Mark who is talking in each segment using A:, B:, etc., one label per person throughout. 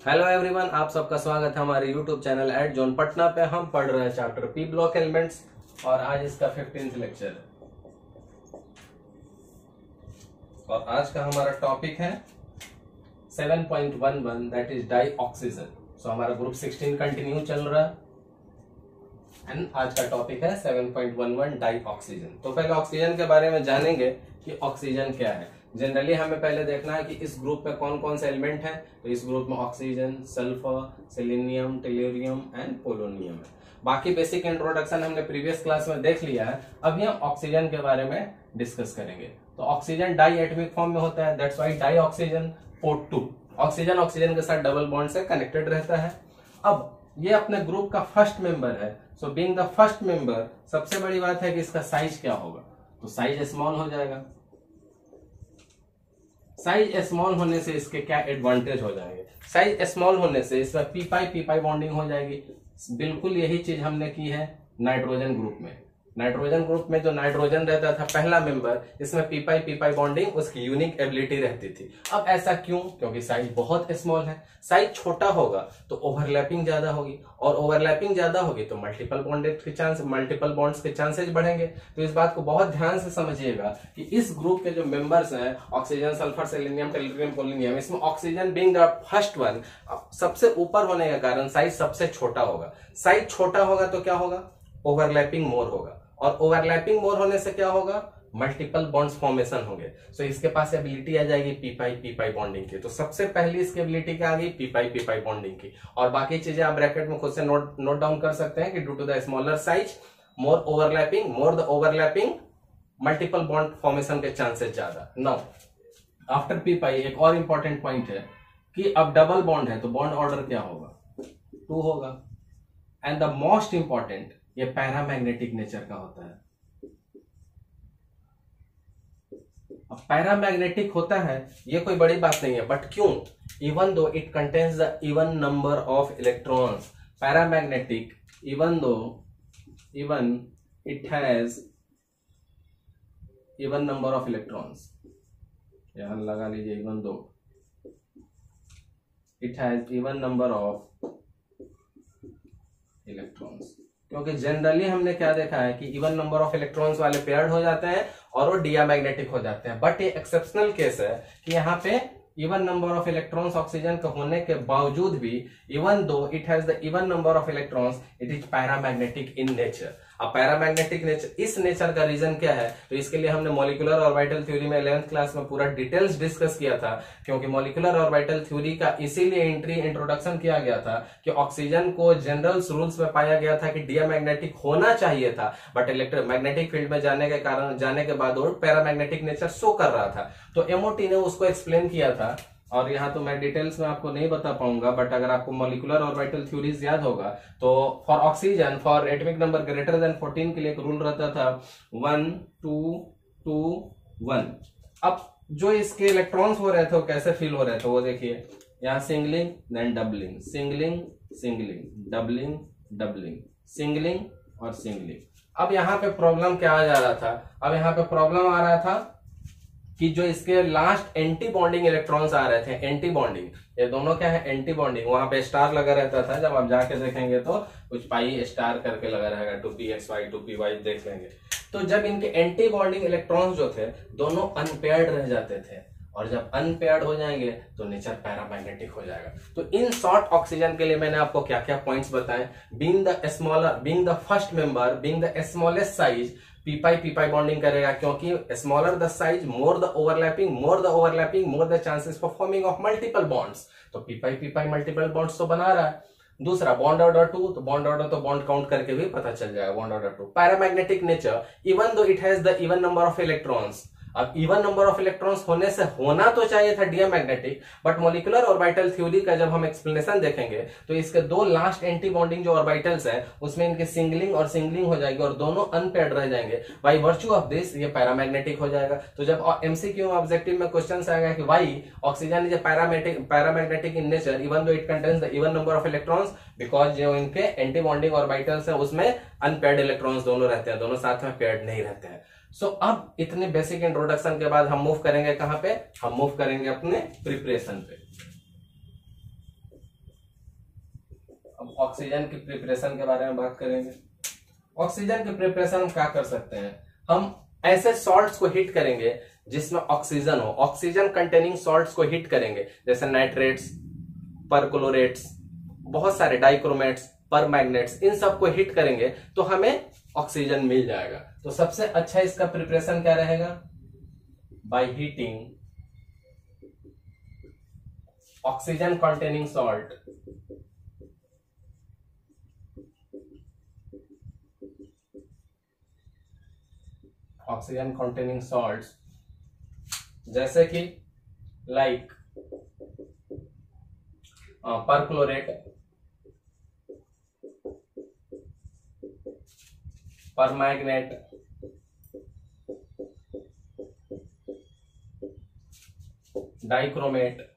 A: Hello everyone, आप सबका स्वागत है हमारे YouTube channel at zone Patna पे। हम पढ़ रहे हैं चैप्टर पी ब्लॉक एलिमेंट्स और आज इसका 15th लेक्चर है। और आज का हमारा टॉपिक है 7.11 दैट इज डाई ऑक्सीजन। सो हमारा ग्रुप 16 कंटिन्यू चल रहा है एंड आज का टॉपिक है 7.11 डाई ऑक्सीजन। तो पहले ऑक्सीजन के बारे में जानेंगे कि ऑक्सीजन क्या है। जनरली हमें पहले देखना है कि इस ग्रुप में कौन कौन से एलिमेंट हैं। तो इस ग्रुप में oxygen, sulphur, selenium, tellurium and polonium है। बाकी बेसिक इंट्रोडक्शन हमने प्रीवियस क्लास में देख लिया है। अभी हम ऑक्सीजन के बारे में डिस्कस करेंगे। तो ऑक्सीजन डाई एटॉमिक फॉर्म में होता है, that's why dioxygen O2। Oxygen oxygen के साथ डबल बॉन्ड से कनेक्टेड रहता है। अब ये अपने ग्रुप का फर्स्ट मेंबर है। So being the first member, सबसे बड़ी बात है कि इसका साइज क्या होगा। तो साइज स्मॉल हो जाएगा। साइज स्मॉल होने से इसके क्या एडवांटेज हो जाएंगे। साइज स्मॉल होने से इसमें पी पाई बॉन्डिंग हो जाएगी। बिल्कुल यही चीज हमने की है नाइट्रोजन ग्रुप में। नाइट्रोजन ग्रुप में जो नाइट्रोजन रहता था पहला मेंबर, इसमें पी पाई बॉन्डिंग उसकी यूनिक एबिलिटी रहती थी। अब ऐसा क्यों? क्योंकि साइज बहुत स्मॉल है। साइज छोटा होगा तो ओवरलैपिंग ज्यादा होगी, और ओवरलैपिंग ज्यादा होगी तो मल्टीपल बॉन्ड्स के चांसेस बढ़ेंगे। तो इस बात को बहुत ध्यान से समझिएगा कि इस ग्रुप के जो मेंबर्स हैं oxygen, sulphur, selenium, tellurium, polonium, इसमें oxygen being the first one सबसे ऊपर होने के कारण साइज सबसे छोटा होगा। साइज छोटा होगा तो क्या होगा? ओवरलैपिंग मोर होगा, और ओवरलैपिंग मोर होने से क्या होगा? मल्टीपल बॉन्ड्स फॉर्मेशन होंगे। सो इसके पास एबिलिटी आ जाएगी पी पाई बॉन्डिंग की। तो सबसे पहली इसकी एबिलिटी क्या आ गई? पी पाई बॉन्डिंग की। और बाकी चीजें आप ब्रैकेट में खुद से नोट डाउन कर सकते हैं कि due to the smaller size more overlapping multiple bond formation के चांसेस ज्यादा। नाउ आफ्टर पी पाई एक और इंपॉर्टेंट पॉइंट है कि अब डबल बॉन्ड है तो बॉन्ड ऑर्डर क्या होगा? 2 होगा। एंड द मोस्ट इंपॉर्टेंट, ये पैरामैग्नेटिक नेचर का होता है। अब पैरामैग्नेटिक होता है ये कोई बड़ी बात नहीं है, बट क्यों? Even though it contains the even number of electrons, paramagnetic even it has even number of electrons, यहां लगा लीजिए even though it has even number of electrons. क्योंकि जनरली हमने क्या देखा है कि इवन नंबर ऑफ इलेक्ट्रॉन्स वाले पेयर्ड हो जाते हैं और वो डियामैग्नेटिक हो जाते हैं। बट ये एक्सेप्शनल केस है कि यहाँ पे even number of electrons oxygen के होने के बावजूद भी even though it has the even number of electrons it is paramagnetic in nature. अब पैरामैग्नेटिक नेचर, इस नेचर का रीजन क्या है? तो इसके लिए हमने मॉलिक्यूलर ऑर्बिटल थ्योरी में 11th क्लास में पूरा डिटेल्स डिस्कस किया था। क्योंकि मॉलिक्यूलर ऑर्बिटल थ्योरी का इसीलिए इंट्रोडक्शन किया गया था कि ऑक्सीजन को जनरल रूल्स में पाया गया था कि डियामैग्नेटिक होना चाहिए था, बट इलेक्ट्रोमैग्नेटिक फील्ड में जाने के बाद वो पैरामैग्नेटिक नेचर शो कर रहा था। तो एमओटी ने उसको एक्सप्लेन किया था। और यहाँ तो मैं डिटेल्स में आपको नहीं बता पाऊंगा, बट अगर आपको मॉलिक्यूलर ऑर्बिटल थ्योरीज याद होगा तो for oxygen for atomic number greater than 14 के लिए एक रूल रहता था 1 2 2 1। अब जो इसके इलेक्ट्रॉन्स हो रहे थे वो कैसे फील हो रहे थे वो देखिए। यहाँ singling then doubling, singling doubling, singling और सिंगलिंग। अब यहाँ पे प्रॉब्लम क्या आ जा रहा था? अब यहाँ पे प्रॉब्लम आ रहा था कि जो इसके लास्ट एंटी बॉन्डिंग इलेक्ट्रॉन्स आ रहे थे, एंटी बॉन्डिंग, ये दोनों क्या है? Anti bonding. वहां पे स्टार लगा रहता था, जब आप जाके देखेंगे तो कुछ पाई स्टार करके लगा रहेगा, 2pxy 2py देख लेंगे। तो जब इनके एंटी बॉन्डिंग इलेक्ट्रॉन्स जो थे दोनों अनपेयर्ड रह जाते थे, और जब अनपेयर्ड हो जाएंगे तो नेचर पैरामैग्नेटिक हो जाएगा। तो इन शॉर्ट ऑक्सीजन के लिए मैंने आपको क्या क्या पॉइंट्स बताए। Being the first member, being the smallest size, P pi bonding करेगा, क्योंकि smaller the size more the overlapping more the chances for forming of multiple bonds. तो पी पाई मल्टीपल बॉन्ड्स तो बना रहा है। दूसरा बॉन्ड ऑर्डर 2, तो बॉन्ड ऑर्डर तो बॉन्ड काउंट करके भी पता चल जाएगा bond order 2। Paramagnetic nature even though it has the even number of electrons. अब इवन नंबर ऑफ इलेक्ट्रॉन्स होने से होना तो चाहिए था डियामैग्नेटिक, बट मॉलिक्यूलर ऑर्बिटल थ्योरी का जब हम एक्सप्लेनेशन देखेंगे तो इसके दो लास्ट एंटी बॉन्डिंग जो ऑर्बिटल्स हैं उसमें इनके सिंगलिंग हो जाएगी और दोनों अनपेयर्ड रह जाएंगे। बाय वर्च्यू ऑफ दिस ये पैरामैग्नेटिक हो जाएगा। तो जब एमसीक्यू ऑब्जेक्टिव में क्वेश्चन आएगा कि why oxygen is paramagnetic in nature even though it contains the even number of electrons, because जो इनके एंटी बॉन्डिंग ऑर्बिटल्स हैं उसमें अनपेयर्ड इलेक्ट्रॉन्स दोनों रहते हैं, दोनों साथ में पेयर्ड नहीं रहते हैं। सो अब इतने बेसिक इंट्रोडक्शन के बाद हम मूव करेंगे कहां पे? हम मूव करेंगे अपने प्रिपरेशन पे। अब ऑक्सीजन की प्रिपरेशन के बारे में बात करेंगे। ऑक्सीजन की प्रिपरेशन हम क्या कर सकते हैं, हम ऐसे सॉल्ट्स को हिट करेंगे जिसमें ऑक्सीजन हो, ऑक्सीजन कंटेनिंग सॉल्ट्स को हिट करेंगे, जैसे नाइट्रेट्स, परक्लोरेट्स, बहुत सारे डाइक्रोमेट्स, परमैग्नेट्स, इन सब को हिट करेंगे तो हमें ऑक्सीजन मिल जाएगा। तो सबसे अच्छा इसका प्रिपरेशन क्या रहेगा, by heating oxygen containing salt, oxygen containing salts, जैसे कि लाइक परक्लोरेट, परमैग्नेट, डाइक्रोमेट,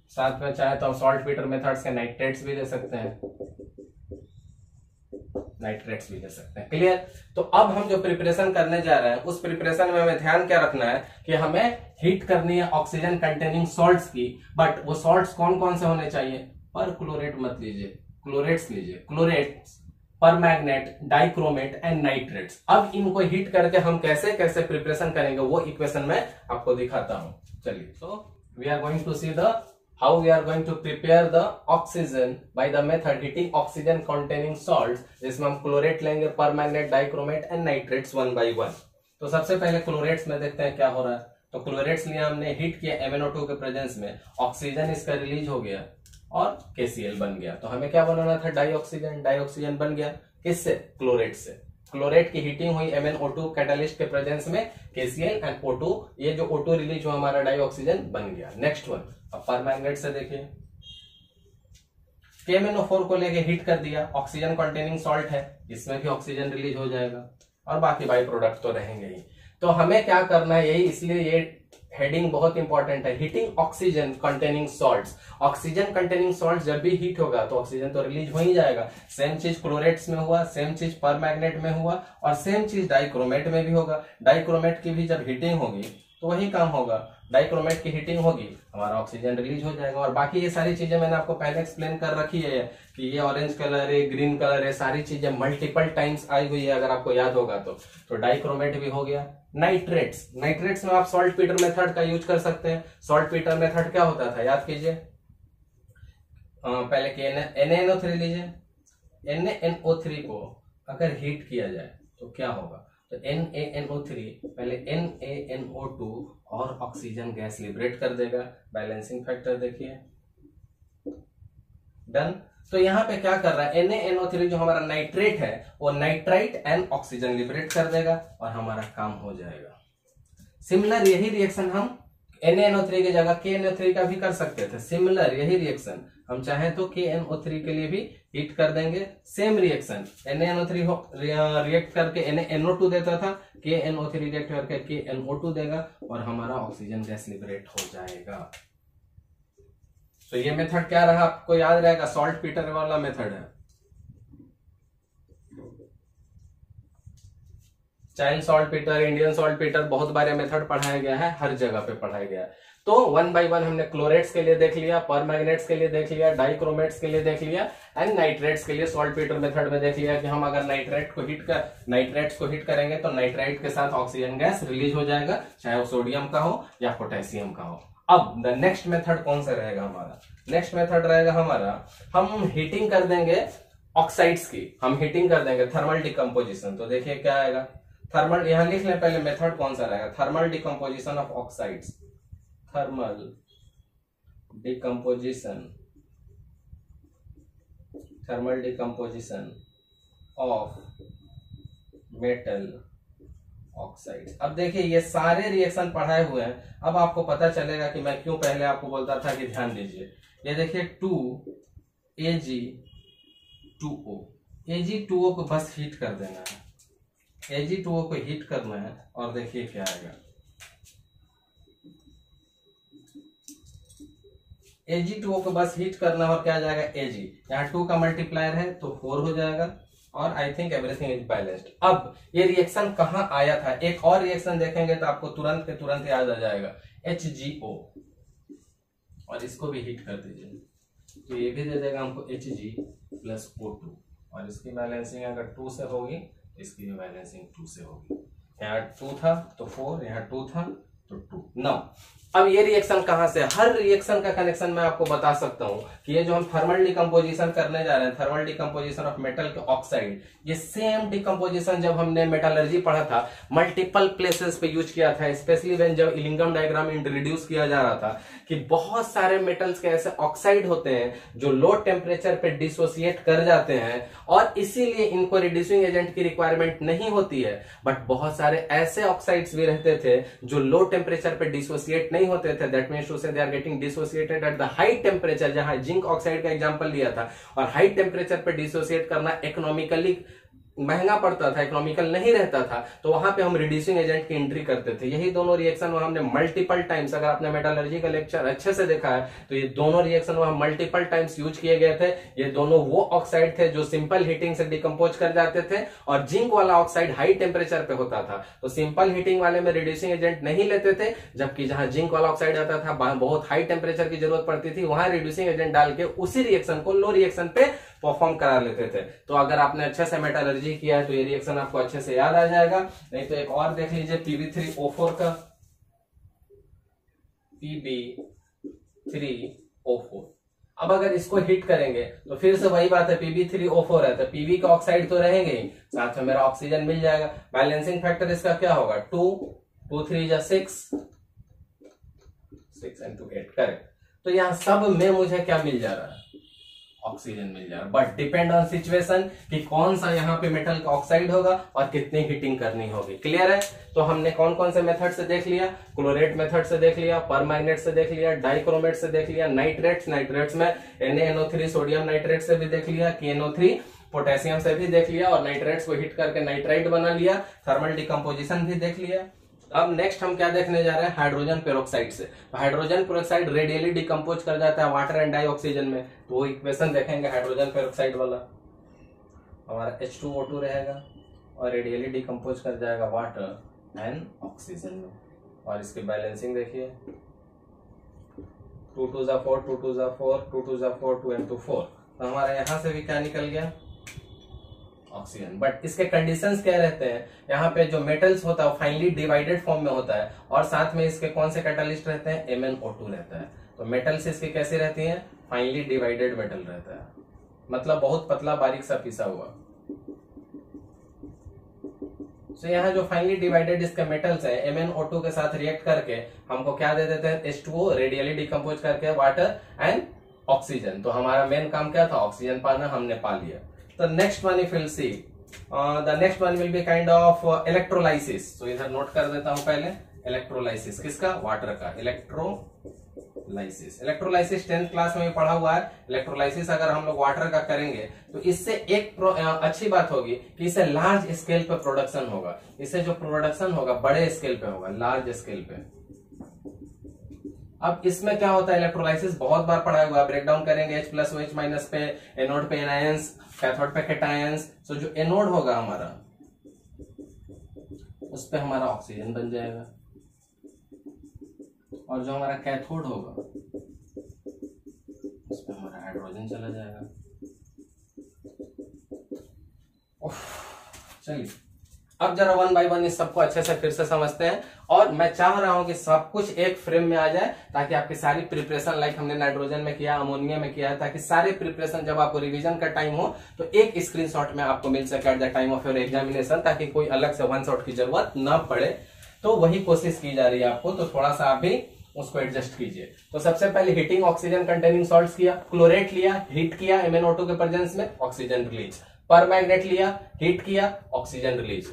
A: साथ में चाहे तो हम सॉल्ट पीटर मेथड्स के नाइट्रेट्स भी ले सकते हैं, नाइट्रेट्स भी ले सकते हैं। क्लियर। तो अब हम जो प्रिपरेशन करने जा रहे हैं उस प्रिपरेशन में हमें ध्यान क्या रखना है कि हमें हीट करनी है ऑक्सीजन कंटेनिंग सॉल्ट्स की, बट वो सॉल्ट्स कौन कौन से होने चाहिए, पर क्लोरेट मत लीजिए, क्लोरेट्स लीजिए, क्लोरेट्स, परमैग्नेट, डाइक्रोमेट एंड नाइट्रेट्स। अब इनको हीट करके हम कैसे कैसे प्रिपरेशन करेंगे वो इक्वेशन में आपको दिखाता हूं। चलिए, so we are going to see the how we are going to prepare the oxygen by the method heating oxygen containing salts, जिसमें हम क्लोरेट लेंगे, परमैग्नेट, dichromate and nitrates one by one. तो सबसे पहले क्लोरेट्स में देखते हैं क्या हो रहा है। तो क्लोरेट्स लिया हमने, हीट किया MnO2 के प्रेजेंस में, ऑक्सीजन इसका रिलीज हो गया और KCl बन गया। तो हमें क्या बनाना था, डाइऑक्सीजन, डाइऑक्सीजन बन गया किससे, क्लोरेट से। क्लोरेट की हीटिंग हुई MnO2 कैटालिस्ट के प्रेजेंस में, KCl एंड O2, ये जो O2 रिलीज हुआ हमारा डाइऑक्सीजन बन गया। नेक्स्ट वन, अब परमैग्नेट से देखिए, KMnO4 को लेके हीट कर दिया, ऑक्सीजन कंटेनिंग सॉल्ट है, इसमें भी ऑक्सीजन रिलीज हो जाएगा और बाकी बाई प्रोडक्ट तो रहेंगे ही। तो हमें क्या करना है, यही इसलिए ये हेडिंग बहुत इंपॉर्टेंट है, heating oxygen containing salts. Oxygen containing salt जब भी हीट होगा तो ऑक्सीजन तो रिलीज हो ही जाएगा। सेम चीज क्लोरेट्स में हुआ, सेम चीज परमैग्नेट में हुआ और सेम चीज डाइक्रोमेट में भी होगा। डाइक्रोमेट की भी जब हीटिंग होगी तो वही काम होगा, डाइक्रोमेट की हीटिंग होगी, हमारा ऑक्सीजन रिलीज हो जाएगा। और बाकी ये सारी चीजें मैंने आपको पहले एक्सप्लेन कर रखी है कि ये ऑरेंज कलर है, ग्रीन कलर है, सारी चीजें मल्टीपल टाइम्स आई हुई है, अगर आपको याद होगा तो डाइक्रोमेट भी हो गया। नाइट्रेट्स, नाइट्रेट्स में आप सॉल्ट पीटर मेथड का यूज कर सकते हैं। सॉल्ट पीटर मेथड क्या होता था, याद कीजिए, पहले NaNO3 लीजिए, NaNO3 को अगर हीट किया जाए तो क्या होगा, तो NaNO3 पहले NaNO2 और ऑक्सीजन गैस लिबरेट कर देगा। बैलेंसिंग फैक्टर देखिए, डन। तो यहाँ पे क्या कर रहा है, NaNO3 जो हमारा नाइट्रेट है वो नाइट्राइट एंड ऑक्सीजन लिबरेट कर देगा और हमारा काम हो जाएगा। सिमिलर यही रिएक्शन हम NaNO3 की जगह KNO3 का भी कर सकते थे। सिमिलर यही रिएक्शन हम चाहे तो KNO3 के लिए भी हीट कर देंगे। सेम रिएक्शन NaNO3 रिएक्ट करके NaNO2 देता था, KNO3 रिएक्ट करके KNO2 देगा और हमारा ऑक्सीजन गैस लिबरेट हो जाएगा। तो ये मेथड क्या रहा, आपको याद रहेगा, सॉल्ट पीटर वाला मेथड है। Child salt Peter, Indian salt Peter, बहुत बार मेथड पढ़ाया गया है, हर जगह पे पढ़ाया गया है। तो वन बाय वन हमने क्लोरेट्स के लिए देख लिया, परमैग्नेट्स के लिए देख लिया, डाइक्रोमेट्स के लिए देख लिया एंड नाइट्रेट्स के लिए सॉल्ट पीटर मेथड में देख लिया कि हम अगर नाइट्रेट्स को हिट करेंगे तो नाइट्राइट के साथ ऑक्सीजन गैस रिलीज हो जाएगा, चाहे वो सोडियम का हो या पोटेशियम का हो। अब द नेक्स्ट मेथड कौन सा रहेगा हमारा, नेक्स्ट मेथड रहेगा हमारा, हम हीटिंग कर देंगे ऑक्साइड्स की, हम हीटिंग कर देंगे थर्मल डिकम्पोजिशन। तो देखिए क्या आएगा, थर्मल, यहां लिख लें पहले मेथड कौन सा रहेगा, thermal decomposition of oxides, thermal decomposition, thermal decomposition of metal oxides. अब देखिए ये सारे रिएक्शन पढ़ाए हुए हैं, अब आपको पता चलेगा कि मैं क्यों पहले आपको बोलता था कि ध्यान दीजिए। ये देखिए 2Ag2O, Ag2O को बस हीट कर देना है, Ag2O को हीट करना है और देखिए क्या आएगा, Ag2O को बस हीट करना और क्या आ जाएगा Ag, यहाँ 2 का मल्टीप्लायर है तो 4 हो जाएगा और I think everything is balanced. अब ये रिएक्शन कहाँ आया था, एक और रिएक्शन देखेंगे तो आपको तुरंत के तुरंत याद आ जाएगा, HgO, और इसको भी हीट कर दीजिए, तो ये भी दे देगा हमको Hg+O2, और इसकी बैलेंसिंग अगर 2 से होगी, इसकी भी बैलेंसिंग 2 से होगी। यहाँ 2 था तो 4, यहाँ 2 था तो 2। नौ अब ये रिएक्शन कहां से, हर रिएक्शन का कनेक्शन मैं आपको बता सकता हूं कि ये जो हम थर्मल डिकम्पोजिशन करने जा रहे हैं, थर्मल डिकम्पोजिशन ऑफ मेटल के ऑक्साइड, ये सेम डिकम्पोजिशन जब हमने मेटलर्जी पढ़ा था मल्टीपल प्लेसेस पे यूज किया था, स्पेशली व्हेन जब इलिंगम डायग्राम इंट्रोड्यूस किया जा रहा था कि बहुत सारे मेटल्स के ऐसे ऑक्साइड होते हैं जो लो टेम्परेचर पे डिसोसिएट कर जाते हैं और इसीलिए इनको रिड्यूसिंग एजेंट की रिक्वायरमेंट नहीं होती है। बट बहुत सारे ऐसे ऑक्साइड्स भी रहते थे जो लो टेम्परेचर पे डिसोसिएट नहीं होते थे, that means to say they are getting dissociated at the high temperature, जहां जिंक ऑक्साइड का एग्जांपल लिया था। और हाई टेम्परेचर पे डिसोसिएट करना इकोनॉमिकली महंगा पड़ता था, इकोनॉमिकल नहीं रहता था, तो वहां पे हम रिड्यूसिंग एजेंट की एंट्री करते थे। यही दोनों रिएक्शन वहां हमने मल्टीपल टाइम्स, अगर आपने मेटलर्जी का लेक्चर अच्छे से देखा है तो ये दोनों रिएक्शन वहां मल्टीपल टाइम्स यूज किए गए थे। ये दोनों वो ऑक्साइड थे जो सिंपल हीटिंग से डिकम्पोज कर जाते थे, और जिंक वाला ऑक्साइड हाई टेम्परेचर पे होता था, तो सिंपल हीटिंग वाले में रिड्यूसिंग एजेंट नहीं लेते थे, जबकि जहां जिंक वाला ऑक्साइड आता था बहुत हाई टेम्परेचर की जरूरत पड़ती थी, वहां रिड्यूसिंग एजेंट डाल के उसी रिएक्शन को लो रिएक्शन पे परफॉर्म करा लेते थे। तो अगर आपने अच्छे से मेटलर्जी किया है तो ये रिएक्शन आपको अच्छे से याद आ जाएगा। नहीं तो एक और देख लीजिए Pb3O4 का, Pb3O4। अब अगर इसको हिट करेंगे तो फिर से वही बात है, Pb3O4 है तो Pb का ऑक्साइड तो रहेंगे ही, साथ में मेरा ऑक्सीजन मिल जाएगा। बैलेंसिंग फैक्टर इसका क्या होगा, 2, 2 3 जा 6, 6 and 2 8, करेक्ट। तो यहाँ सब में मुझे क्या मिल जा रहा है, ऑक्सीजन मिल जाएगा। बट डिपेंड ऑन सिचुएशन कि कौन सा यहाँ पे मेटल का ऑक्साइड होगा और कितनी हीटिंग करनी होगी। क्लियर है। तो हमने कौन कौन से मेथड से देख लिया, क्लोरेट मेथड से देख लिया, परमैग्नेट से देख लिया, डाइक्रोमेट से देख लिया, नाइट्रेट्स में NaNO3 सोडियम नाइट्रेट से भी देख लिया, KNO3 पोटेशियम से भी देख लिया, और नाइट्रेट्स को हिट करके नाइट्राइट बना लिया, थर्मल डिकम्पोजिशन भी देख लिया। अब नेक्स्ट हम क्या देखने जा रहे हैं, हाइड्रोजन पेरोक्साइड से। हाइड्रोजन पेरोक्साइड रेडियली डिकम्पोज कर जाता है वाटर एंड डाई ऑक्सीजन में, तो वो इक्वेशन देखेंगे हाइड्रोजन पेरोक्साइड वाला, हमारा H2O2 रहेगा और रेडियली डिकम्पोज कर जाएगा वाटर एंड ऑक्सीजन में। और इसकी बैलेंसिंग देखिए, 2 2 जा 4, 2 2 जा 4, 2 2 जा 4, 2 into 4, तो हमारा यहां से भी क्या निकल गया, ऑक्सीजन। बट इसके कंडीशंस क्या रहते हैं, यहाँ पे जो मेटल्स होता है फाइनली डिवाइडेड फॉर्म में होता है, और साथ में इसके कौन से कैटालिस्ट रहते हैं, MnO2 रहता है। तो मेटल्स इसकी कैसी रहती हैं, फाइनली डिवाइडेड मेटल रहता है, मतलब बहुत पतला बारीक सा पिसा हुआ। तो यहाँ जो फाइनली डिवाइडेड इसके मेटल्स है MnO2 के साथ रिएक्ट करके हमको क्या दे देते हैं, H2O रेडियली डिकम्पोज करके वाटर एंड ऑक्सीजन। तो हमारा मेन काम क्या था, ऑक्सीजन पाना, हमने पा लिया। The next one if we'll see, the next one will be kind of electrolysis. So इधर नोट कर देता हूं पहले, इलेक्ट्रोलाइसिस किसका, वाटर का, इलेक्ट्रोलाइसिस। इलेक्ट्रोलाइसिस 10th क्लास में भी पढ़ा हुआ है। इलेक्ट्रोलाइसिस अगर हम लोग वाटर का करेंगे तो इससे एक अच्छी बात होगी कि इससे लार्ज स्केल पे प्रोडक्शन होगा, इससे जो प्रोडक्शन होगा बड़े स्केल पे होगा, लार्ज स्केल पे। अब इसमें क्या होता है, इलेक्ट्रोलाइसिस बहुत बार पढ़ा हुआ है, ब्रेकडाउन करेंगे H+ OH- पे, एनोड पे एनायंस, कैथोड पे कैटायंस। तो जो एनोड होगा हमारा उस पे हमारा ऑक्सीजन बन जाएगा, और जो हमारा कैथोड होगा उस पे हमारा हाइड्रोजन चला जाएगा। चलिए अब जरा 1 by 1 इस सबको अच्छे से फिर से समझते हैं, और मैं चाह रहा हूं कि सब कुछ एक फ्रेम में आ जाए ताकि आपकी सारी प्रिपरेशन, लाइक हमने नाइट्रोजन में किया, अमोनिया में किया है, ताकि सारे प्रिपरेशन जब आपको रिवीजन का टाइम हो तो एक स्क्रीनशॉट में आपको मिल सके at the time of your examination, ताकि कोई अलग से 1 शॉट की जरूरत ना पड़े। तो वही कोशिश की जा रही है आपको, तो थोड़ा सा आप भी उसको एडजस्ट कीजिए। तो सबसे पहले हीटिंग ऑक्सीजन कंटेनिंग सॉल्ट्स किया, क्लोरेट लिया, हीट किया, MnO2 के प्रेजेंस में ऑक्सीजन रिलीज, परमैग्नेट लिया, हीट किया, ऑक्सीजन रिलीज,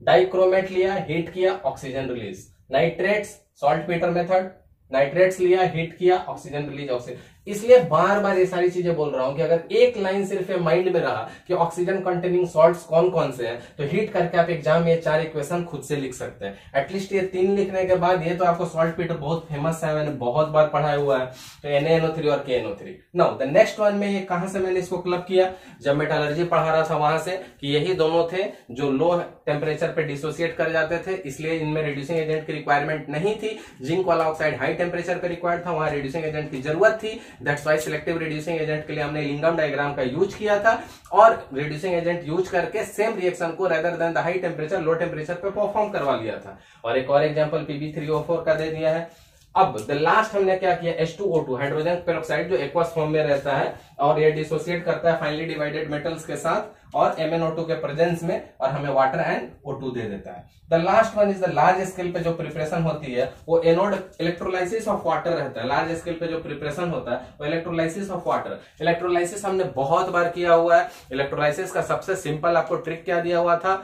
A: डाइक्रोमेट लिया, हीट किया, oxygen release, nitrates, salt Peter method, nitrates लिया, हीट किया, ऑक्सीजन रिलीज, ऑक्सीजन। इसलिए बार बार ये सारी चीजें बोल रहा हूं कि अगर एक लाइन सिर्फ माइंड में रहा कि ऑक्सीजन कंटेनिंग सॉल्ट्स कौन कौन से हैं, तो हीट करके आप एग्जाम में ये 4 इक्वेशन खुद से लिख सकते हैं। एटलीस्ट ये 3 लिखने के बाद, ये तो आपको सॉल्ट पीटर बहुत फेमस है, मैंने बहुत बार पढ़ाया हुआ है, तो NaNO3 और KNO3। Now the next one में ये कहां से मैंने इसको क्लब किया, जब मेटालर्जी पढ़ा रहा था वहां से, कि यही दोनों थे जो लो टेम्परेचर पे डिसोसिएट कर जाते थे, इसलिए इनमें रिड्यूसिंग एजेंट की रिक्वायरमेंट नहीं थी। जिंक वाला ऑक्साइड हाई टेम्परेचर पे रिक्वायर्ड था, वहां रिड्यूसिंग एजेंट की जरूरत थी। That's why selective reducing agent के लिए हमने लिंगम डायग्राम का यूज किया था, और रिड्यूसिंग एजेंट यूज करके सेम रिएक्शन को rather than the high temperature low temperature पे परफॉर्म करवा लिया था। और एक और एग्जांपल Pb3O4 का दे दिया है। अब द लास्ट हमने क्या किया, H2O2 हाइड्रोजन पेरोक्साइड जो एक्वस फॉर्म में रहता है और ये डिसोसिएट करता है फाइनली डिवाइडेड मेटल्स के साथ और MnO2 के प्रेजेंस में, और हमें वाटर एंड O2 दे देता है। The last one is the large scale पे जो प्रिपरेशन होती है वो एनोड इलेक्ट्रोलाइसिस ऑफ वाटर रहता है। लार्ज स्केल पे जो प्रिपरेशन होता है वो इलेक्ट्रोलाइसिस ऑफ वाटर। इलेक्ट्रोलाइसिस हमने बहुत बार किया हुआ है। इलेक्ट्रोलाइसिस का सबसे सिंपल आपको ट्रिक क्या दिया हुआ था,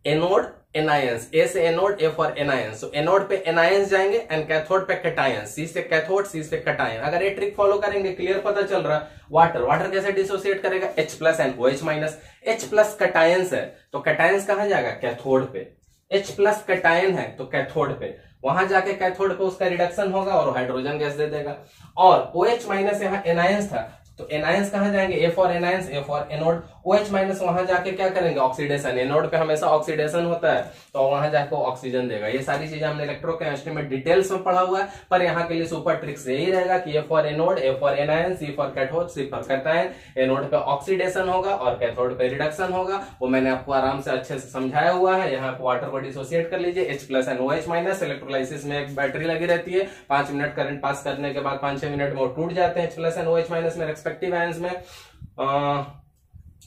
A: एनोड एनायंस, ए से एनोड, ए फॉर एनायंस। तो एनोड पे एनायंस जाएंगे एंड कैथोड पे कैटायंस, सी से कैथोड, सी से कैटायन। अगर ये ट्रिक फॉलो करेंगे, क्लियर पता चल रहा है। वाटर कैसे डिसोसिएट करेगा, H plus and OH minus. H plus cations है तो कैटायंस कहां जाएगा, कैथोड पे। H प्लस कैटायन है तो कैथोड पे, वहां जाके कैथोड पे उसका रिडक्शन होगा और हाइड्रोजन गैस दे देगा। और OH माइनस यहाँ एनायंस था तो एनायंस कहां जाएंगे, A for anions, A for anode. OH minus वहां जाके क्या करेंगे, ऑक्सीडेशन। एनोड पे हमेशा ऑक्सीडेशन होता है तो वहां जाके ऑक्सीजन देगा। ये सारी चीजें हमने इलेक्ट्रोकेमिस्ट्री में डिटेल्स में पढ़ा हुआ है, पर यहाँ के लिए सुपर ट्रिक्स यही रहेगा कि A for anode, A for anion, C for cathode, C for cation. Anode पे ऑक्सीडेशन होगा और कैथोड पे रिडक्शन होगा, वो मैंने आपको आराम से अच्छे से समझाया हुआ है। यहाँ पे वाटर को डिसोसिएट कर लीजिए, H plus and OH minus. Electrolysis में एक बैटरी लगी रहती है, 5 मिनट करंट पास करने के बाद 5-6 मिनट में वो टूट जाते हैं H plus and OH minus में रेस्पेक्टिव आयंस में।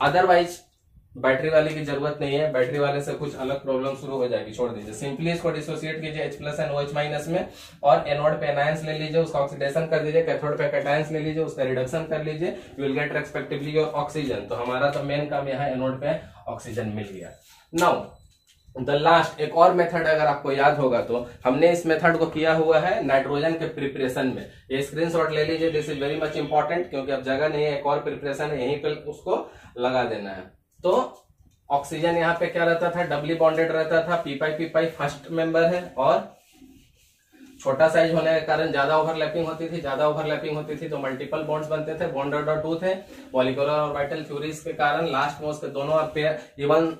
A: अदरवाइज बैटरी वाले की जरूरत नहीं है, बैटरी वाले से कुछ अलग प्रॉब्लम शुरू हो जाएगी, छोड़ दीजिए। सिंपली इसको डिसोसिएट कीजिए H plus and OH minus में, और एनोड पे एनायंस ले लीजिए, उसका ऑक्सीडेशन कर दीजिए, कैथोड पे कैटायंस ले लीजिए, उसका रिडक्शन कर लीजिए, you will get respectively your oxygen. तो हमारा तो मेन काम यहाँ एनोड पे ऑक्सीजन मिल गया। नाउ द लास्ट एक और मेथड अगर आपको याद होगा तो हमने इस मेथड को किया हुआ है नाइट्रोजन के प्रिपरेशन में। ये स्क्रीनशॉट ले लीजिए, this is very much important, क्योंकि अब जगह नहीं है, एक और प्रिपरेशन है, यहीं पे उसको लगा देना है। तो ऑक्सीजन यहाँ पे क्या रहता था, डबली बॉन्डेड रहता था, पी फर्स्ट मेंबर है, और छोटा साइज होने के कारण ज्यादा ओवरलैपिंग होती थी तो मल्टीपल बॉन्ड्स बनते थे, बॉन्ड ऑर्डर 2 थे। मॉलिक्यूलर ऑर्बिटल थ्योरीज के कारण लास्ट में उसके दोनों अनपेयर,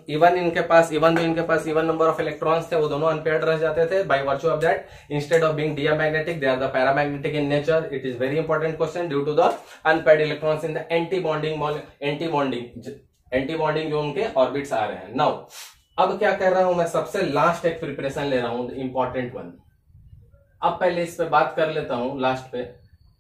A: इवन इनके पास इवन नंबर ऑफ इलेक्ट्रॉन्स थे, वो दोनों अनपेयर्ड रह जाते थे। By virtue of that, instead of being diamagnetic they are the paramagnetic in nature. It is very important question due to the unpaired electrons in the anti bonding जो उनके orbits आ रहे हैं। नाउ अब क्या कर रहा हूं मैं, सबसे लास्ट एक प्रिपरेशन ले रहा हूं, इंपॉर्टेंट वन। अब पहले इस पे बात कर लेता हूं लास्ट पे।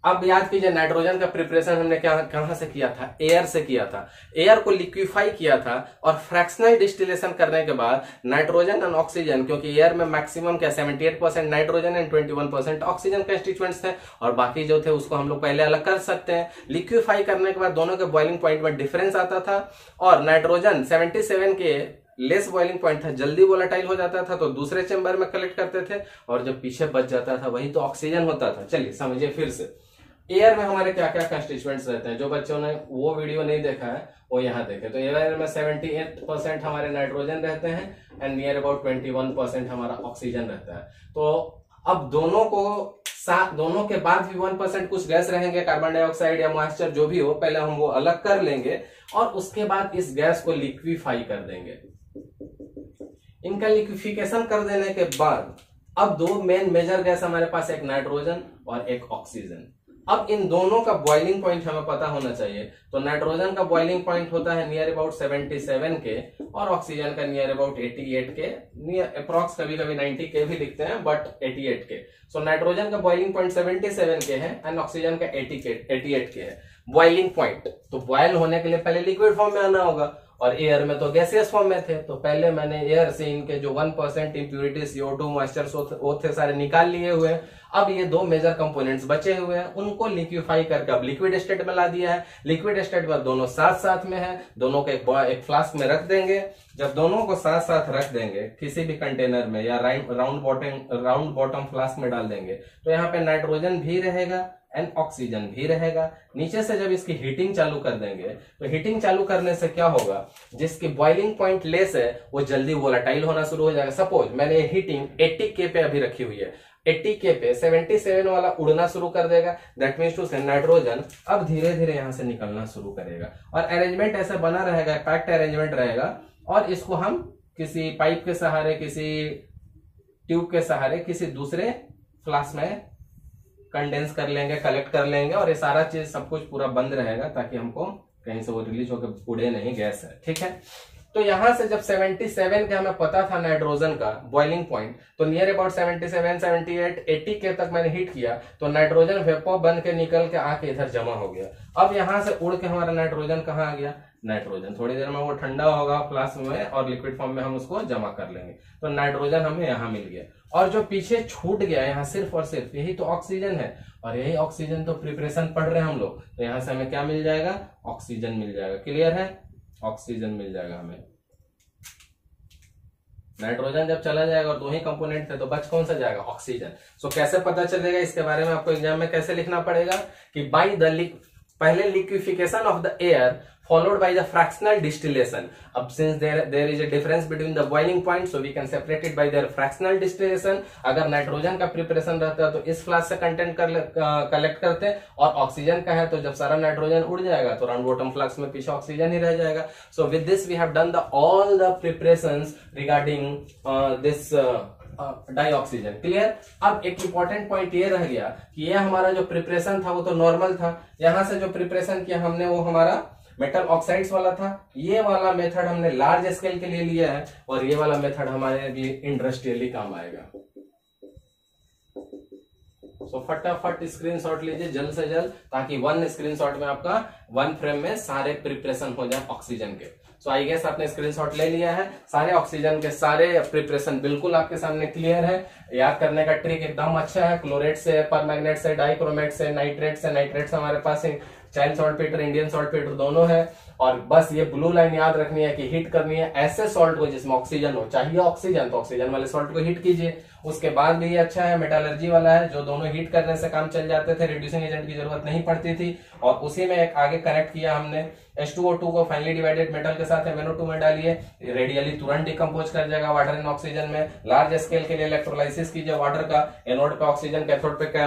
A: अब याद कीजिए नाइट्रोजन का प्रिपरेशन हमने कहां से किया था, एयर से किया था। एयर को लिक्विफाई किया था और फ्रैक्शनल डिस्टिलेशन करने के बाद नाइट्रोजन एंड ऑक्सीजन, क्योंकि एयर में मैक्सिमम क्या 78% नाइट्रोजन एंड 21% ऑक्सीजन कंस्टिट्यूएंट्स थे, और बाकी जो थे उसको हम लोग पहले अलग कर सकते हैं। लिक्विफाई करने के बाद दोनों के बॉइलिंग पॉइंट में डिफरेंस आता था, और नाइट्रोजन 77 के लेस बॉइलिंग पॉइंट था, जल्दी वोलेटाइल हो जाता था तो दूसरे चेंबर में कलेक्ट करते थे, और जो पीछे बच जाता था वही तो ऑक्सीजन होता था। चलिए समझिए फिर से, एयर में हमारे क्या क्या कंस्टिट्यूएंट्स रहते हैं। जो बच्चों ने वो वीडियो नहीं देखा है वो यहाँ देखे। तो एयर में 78% हमारे नाइट्रोजन रहते हैं एंड नियर अबाउट 21% हमारा ऑक्सीजन रहता है। तो अब दोनों के बाद भी 1% कुछ गैस रहेंगे, कार्बन डाइऑक्साइड या मॉइस्चर जो भी हो, पहले हम वो अलग कर लेंगे और उसके बाद इस गैस को लिक्विफाई कर देंगे। इनका लिक्विफिकेशन कर देने के बाद अब 2 मेन मेजर गैस हमारे पास, एक नाइट्रोजन और एक ऑक्सीजन। अब इन दोनों का बॉइलिंग पॉइंट हमें पता होना चाहिए। तो नाइट्रोजन का बॉइलिंग पॉइंट होता है नियर अबाउट 77 के, और ऑक्सीजन का नियर अबाउट 88 के, नियर अप्रॉक्स कभी कभी 90 के भी लिखते हैं, बट 88 के। सो नाइट्रोजन का बॉइलिंग पॉइंट 77 के है एंड ऑक्सीजन का 88 के है बॉइलिंग पॉइंट। तो बॉयल होने के लिए पहले लिक्विड फॉर्म में आना होगा, और एयर में तो गैसियस फॉर्म में थे। तो पहले मैंने एयर से इनके जो 1% इम्प्यूरिटी CO2 मॉइस्चर वो थे सारे निकाल लिए हुए हैं। अब ये 2 मेजर कंपोनेंट्स बचे हुए हैं, उनको लिक्विफाई करके अब लिक्विड स्टेट में ला दिया है। लिक्विड स्टेट में दोनों साथ साथ में है, दोनों को एक फ्लास्क में रख देंगे। जब दोनों को साथ साथ रख देंगे किसी भी कंटेनर में या राउंड बॉटम फ्लास्क में डाल देंगे, तो यहाँ पे नाइट्रोजन भी रहेगा एंड ऑक्सीजन भी रहेगा। नीचे से जब इसकी हीटिंग चालू कर देंगे तो हीटिंग चालू करने से क्या होगा, जिसकी बॉइलिंग पॉइंट लेस है वो जल्दी वोलेटाइल होना शुरू हो जाएगा। सपोज मैंने हीटिंग 80K पे अभी रखी हुई है, 80K पे 77 वाला उड़ना शुरू कर देगा, दैट मीन्स टू से नाइट्रोजन अब धीरे धीरे यहां से निकलना शुरू करेगा और अरेंजमेंट ऐसा बना रहेगा, पैक्ट अरेंजमेंट रहेगा। और इसको हम किसी पाइप के सहारे, किसी ट्यूब के सहारे, किसी दूसरे फ्लास्क में कंडेंस कर लेंगे, कलेक्ट कर लेंगे और ये सारा चीज सब कुछ पूरा बंद रहेगा ताकि हमको कहीं से वो रिलीज होकर उड़े नहीं, गैस है, ठीक है। तो यहां से जब 77 के हमें पता था नाइट्रोजन का बॉइलिंग पॉइंट, तो नियर अबाउट 77, 78, 80K तक मैंने हीट किया तो नाइट्रोजन वेपर बन के निकल के आके इधर जमा हो गया। अब यहां से उड़ के हमारा नाइट्रोजन कहाँ आ गया, नाइट्रोजन थोड़ी देर में वो ठंडा होगा फ्लास्क में और लिक्विड फॉर्म में हम उसको जमा कर लेंगे, तो नाइट्रोजन हमें यहाँ मिल गया। और जो पीछे छूट गया यहाँ सिर्फ और सिर्फ यही तो ऑक्सीजन है, और यही ऑक्सीजन तो प्रिपरेशन पढ़ रहे हैं हम लोग, तो यहाँ से हमें क्या मिल जाएगा, ऑक्सीजन मिल जाएगा। क्लियर है, ऑक्सीजन मिल जाएगा हमें। नाइट्रोजन जब चला जाएगा और दो ही कंपोनेंट थे तो बच कौन सा जाएगा, ऑक्सीजन। सो कैसे पता चलेगा, इसके बारे में आपको एग्जाम में कैसे लिखना पड़ेगा कि बाय द पहले liquefaction of the air followed by the fractional distillation. अब since there is a difference between the boiling point, so we can separate it by their fractional distillation. अगर नाइट्रोजन का preparation रहता है तो इस flask से content collect करते हैं, और ऑक्सीजन का है तो जब सारा नाइट्रोजन उड़ जाएगा तो राउंड बॉटम फ्लास्क में पीछे ऑक्सीजन ही रह जाएगा। So with this we have done the all the preparations regarding this dioxygen. Clear. अब एक इंपॉर्टेंट पॉइंट ये रह गया कि ये हमारा जो प्रिपरेशन था वो तो नॉर्मल था, यहां से जो प्रिपरेशन किया हमने वो हमारा मेटल ऑक्साइड्स वाला था। ये वाला मेथड हमने लार्ज स्केल के लिए लिया है और ये वाला मेथड हमारे लिए इंडस्ट्रियली काम आएगा। सो फटाफट स्क्रीनशॉट लीजिए जल्द से जल्द, ताकि वन स्क्रीनशॉट में आपका वन फ्रेम में सारे प्रिपरेशन हो जाए ऑक्सीजन के। सो आई गेस आपने स्क्रीनशॉट ले लिया है, सारे ऑक्सीजन के सारे प्रिपरेशन बिल्कुल आपके सामने क्लियर है। याद करने का ट्रिक एकदम अच्छा है, क्लोरेट से, परमैंगनेट से, डाइक्रोमेट से, नाइट्रेट से। नाइट्रेट से हमारे पास चाइल्ड सॉल्ट पेटर, इंडियन सॉल्ट पेटर दोनों है, और बस ये ब्लू लाइन याद रखनी है कि हीट करनी है ऐसे सॉल्ट को जिसमें ऑक्सीजन हो। चाहिए ऑक्सीजन तो ऑक्सीजन वाले सॉल्ट को हीट कीजिए। उसके बाद भी ये अच्छा है, मेटालर्जी वाला है, जो दोनों हीट करने से काम चल जाते थे, रिड्यूसिंग एजेंट की जरूरत नहीं पड़ती थी। और उसी में एक आगे कनेक्ट किया हमने H2O2 को फाइनली डिवाइडेड मेटल के साथ MnO2 में डालिए, रेडियली तुरंत डिकम्पोज कर जाएगा वाटर एंड ऑक्सीजन में। लार्ज स्केल के लिए इलेक्ट्रोलाइसिस कीजिए वाटर का, एनोड पे ऑक्सीजन, कैथोड पे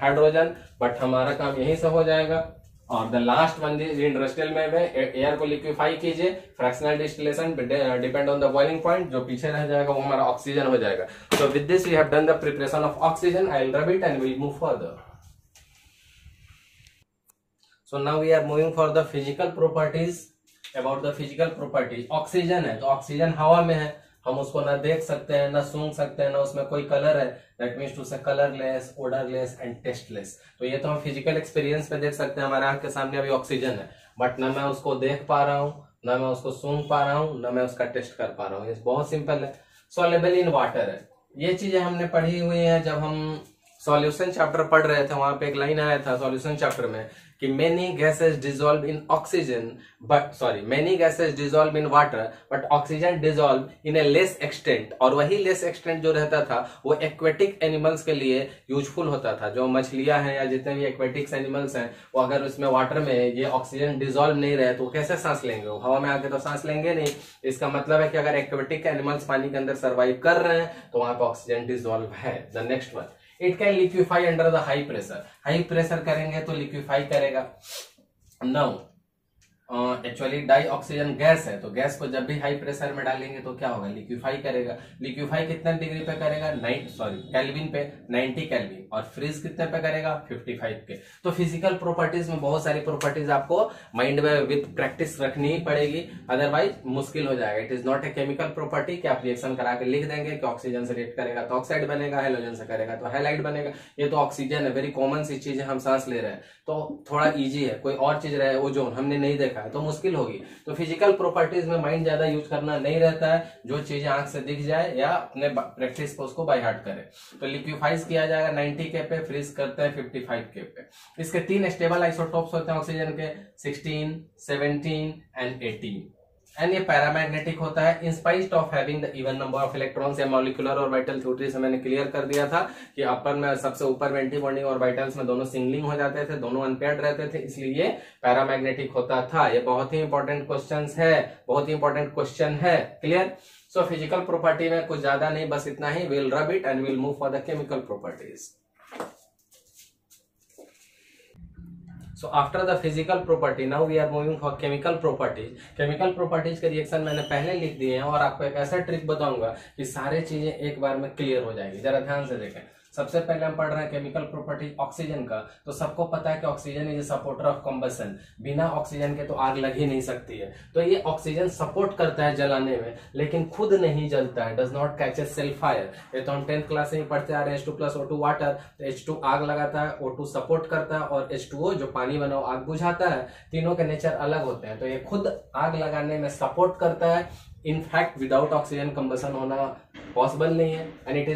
A: हाइड्रोजन, बट हमारा काम यहीं से हो जाएगा। और द लास्ट वन इंडस्ट्रियल में एयर को लिक्विफाई कीजिए, fractional distillation depend on the boiling point, जो पीछे रह जाएगा वो हमारा ऑक्सीजन हो जाएगा। So with this we have done the preparation of oxygen. I will rub it and will move further. So now we are moving for the physical properties. About the physical properties, oxygen है तो oxygen हवा में है, हम उसको ना देख सकते हैं, ना सूंघ सकते हैं, ना उसमें कोई कलर है, दैट मीन्स टू से कलरलेस, ओडरलेस एंड टेस्टलेस। तो ये तो हम फिजिकल एक्सपीरियंस पे देख सकते हैं, हमारे आंख के सामने अभी ऑक्सीजन है, बट ना मैं उसको देख पा रहा हूँ, ना मैं उसको सूंघ पा रहा हूँ, ना मैं उसका टेस्ट कर पा रहा हूँ। ये बहुत सिंपल है। सॉल्युबल इन वाटर है, ये चीजें हमने पढ़ी हुई है जब हम सॉल्यूशन चैप्टर पढ़ रहे थे, वहां पे एक लाइन आया था सॉल्यूशन चैप्टर में कि many gases dissolve in oxygen many gases dissolve in water but oxygen dissolve in A less extent. और वही लेस एक्सटेंट जो रहता था वो एक्वेटिक एनिमल्स के लिए यूजफुल होता था। जो मछलियां हैं या जितने भी एक्वेटिक्स एनिमल्स हैं, वो अगर उसमें वाटर में ये ऑक्सीजन डिसॉल्व नहीं रहे तो कैसे सांस लेंगे, वो हवा में आके तो सांस लेंगे नहीं। इसका मतलब है कि अगर एक्वेटिक एनिमल्स पानी के अंदर सर्वाइव कर रहे हैं तो वहां पे ऑक्सीजन डिसॉल्व है। The next one, it can liquefy under the high pressure. High pressure करेंगे तो लिक्विफाई करेगा। Now actually dioxygen gas है, तो गैस को जब भी हाई प्रेशर में डालेंगे तो क्या होगा, लिक्विफाई करेगा। लिक्विफाई कितने डिग्री पे करेगा, केल्विन पे, 90 केल्विन। और फ्रीज कितने पे करेगा, 55 के। तो फिजिकल प्रॉपर्टीज में बहुत सारी प्रॉपर्टीज आपको माइंड में विद प्रैक्टिस रखनी ही पड़ेगी, अदरवाइज मुश्किल हो जाएगा। It is not a chemical property कि आप रिएक्शन करा के लिख देंगे कि ऑक्सीजन से रिएक्ट करेगा तो ऑक्साइड बनेगा, हेलोजन से करेगा तो हैलाइड बनेगा। ये तो ऑक्सीजन है, वेरी कॉमन सी चीज है, हम सांस ले रहे हैं तो थोड़ा ईजी है। कोई और चीज रहे, ओजोन हमने नहीं देखा है तो मुश्किल होगी। तो फिजिकल प्रॉपर्टीज में माइंड ज्यादा यूज करना नहीं रहता है, जो चीजें आंख से दिख जाए या अपने प्रैक्टिस को उसको बाय हार्ट करे। तो लिक्विफाइज किया जाएगा 90 के पे, फ्रीज करते हैं 55 के पे। इसके 3 स्टेबल आइसोटोप्स होते हैं ऑक्सीजन के, 16, 17 एंड 18। एंड ये पैरामैग्नेटिक होता है in spite of having the even number of electrons. या मॉलिक्यूलर ऑर्बिटल थ्योरी से मैंने क्लियर कर दिया था कि अपर में सबसे ऊपर में एंटी बॉन्डिंग ऑर्बिटल्स में दोनों सिंगलिंग हो जाते थे, दोनों अनपेयर्ड रहते थे, इसलिए पैरामैग्नेटिक होता था। ये बहुत ही इंपॉर्टेंट क्वेश्चन है, बहुत ही इंपॉर्टेंट क्वेश्चन है। क्लियर? सो फिजिकल प्रॉपर्टी में कुछ ज्यादा नहीं, बस इतना ही। Will rub it and will move for the chemical properties. So after the physical property, now we are moving for chemical properties. Chemical properties के रिएक्शन मैंने पहले लिख दिए हैं और आपको एक ऐसा ट्रिक बताऊंगा कि सारे चीजें एक बार में क्लियर हो जाएगी। जरा ध्यान से देखें। सबसे पहले हम पढ़ रहे हैं केमिकल प्रॉपर्टीज ऑक्सीजन का। तो सबको पता है कि oxygen is a supporter of combustion. बिना ऑक्सीजन के तो आग लग ही नहीं सकती है। तो ये ऑक्सीजन सपोर्ट करता है जलाने में, लेकिन खुद नहीं जलता है, does not catch a self fire. ये तो हम 10th क्लास में ही पढ़ते आ रहे हैं, H2+O2 वाटर। तो H2 आग लगाता है, O2 सपोर्ट करता है और H2O जो पानी बना आग बुझाता है। तीनों के नेचर अलग होते हैं। तो ये खुद आग लगाने में सपोर्ट करता है। इनफैक्ट विदाउट ऑक्सीजन कंबशन होना पॉसिबल नहीं है and it